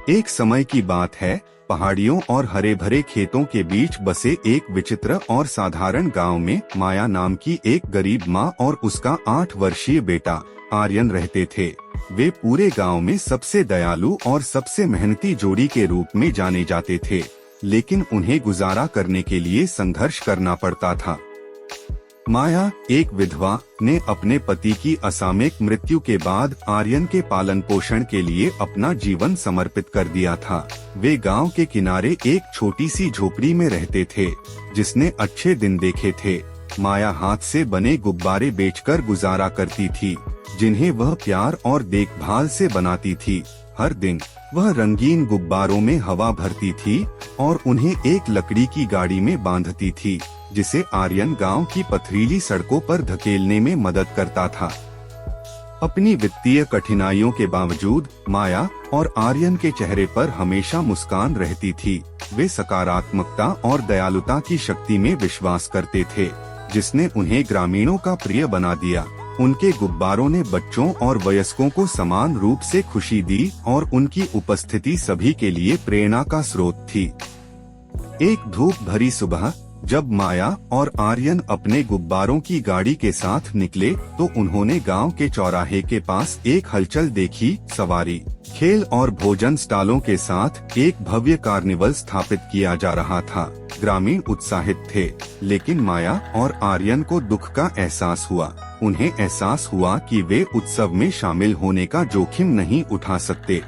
एक समय की बात है, पहाड़ियों और हरे भरे खेतों के बीच बसे एक विचित्र और साधारण गांव में माया नाम की एक गरीब माँ और उसका 8 वर्षीय बेटा आर्यन रहते थे। वे पूरे गांव में सबसे दयालु और सबसे मेहनती जोड़ी के रूप में जाने जाते थे, लेकिन उन्हें गुजारा करने के लिए संघर्ष करना पड़ता था। माया, एक विधवा, ने अपने पति की असामयिक मृत्यु के बाद आर्यन के पालन पोषण के लिए अपना जीवन समर्पित कर दिया था। वे गांव के किनारे एक छोटी सी झोपड़ी में रहते थे, जिसने अच्छे दिन देखे थे। माया हाथ से बने गुब्बारे बेचकर गुजारा करती थी, जिन्हें वह प्यार और देखभाल से बनाती थी। हर दिन वह रंगीन गुब्बारों में हवा भरती थी और उन्हें एक लकड़ी की गाड़ी में बांधती थी, जिसे आर्यन गांव की पथरीली सड़कों पर धकेलने में मदद करता था। अपनी वित्तीय कठिनाइयों के बावजूद माया और आर्यन के चेहरे पर हमेशा मुस्कान रहती थी। वे सकारात्मकता और दयालुता की शक्ति में विश्वास करते थे, जिसने उन्हें ग्रामीणों का प्रिय बना दिया। उनके गुब्बारों ने बच्चों और वयस्कों को समान रूप से खुशी दी और उनकी उपस्थिति सभी के लिए प्रेरणा का स्रोत थी। एक धूप भरी सुबह जब माया और आर्यन अपने गुब्बारों की गाड़ी के साथ निकले, तो उन्होंने गांव के चौराहे के पास एक हलचल देखी। सवारी, खेल और भोजन स्टॉलों के साथ एक भव्य कार्निवल स्थापित किया जा रहा था। ग्रामीण उत्साहित थे, लेकिन माया और आर्यन को दुख का एहसास हुआ। उन्हें एहसास हुआ कि वे उत्सव में शामिल होने का जोखिम नहीं उठा सकते।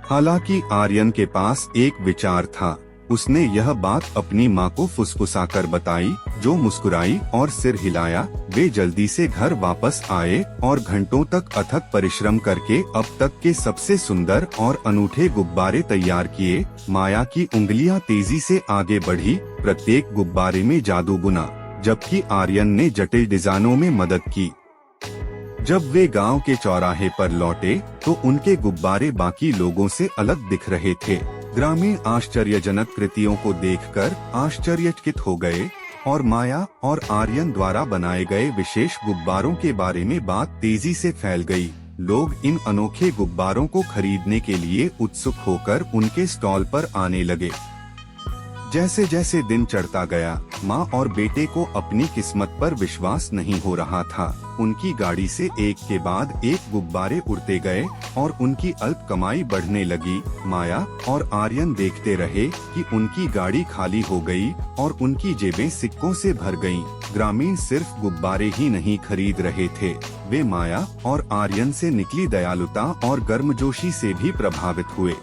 हालांकि आर्यन के पास एक विचार था। उसने यह बात अपनी माँ को फुसफुसाकर बताई, जो मुस्कुराई और सिर हिलाया। वे जल्दी से घर वापस आए और घंटों तक अथक परिश्रम करके अब तक के सबसे सुंदर और अनूठे गुब्बारे तैयार किए। माया की उंगलियां तेजी से आगे बढ़ी, प्रत्येक गुब्बारे में जादू बुना, जबकि आर्यन ने जटिल डिजाइनों में मदद की। जब वे गांव के चौराहे पर लौटे, तो उनके गुब्बारे बाकी लोगों से अलग दिख रहे थे। ग्रामीण आश्चर्यजनक कृतियों को देखकर आश्चर्यचकित हो गए और माया और आर्यन द्वारा बनाए गए विशेष गुब्बारों के बारे में बात तेजी से फैल गई। लोग इन अनोखे गुब्बारों को खरीदने के लिए उत्सुक होकर उनके स्टॉल पर आने लगे। जैसे जैसे दिन चढ़ता गया, माँ और बेटे को अपनी किस्मत पर विश्वास नहीं हो रहा था। उनकी गाड़ी से एक के बाद एक गुब्बारे उड़ते गए और उनकी अल्प कमाई बढ़ने लगी। माया और आर्यन देखते रहे कि उनकी गाड़ी खाली हो गई और उनकी जेबें सिक्कों से भर गईं। ग्रामीण सिर्फ गुब्बारे ही नहीं खरीद रहे थे, वे माया और आर्यन से निकली दयालुता और गर्मजोशी से भी प्रभावित हुए।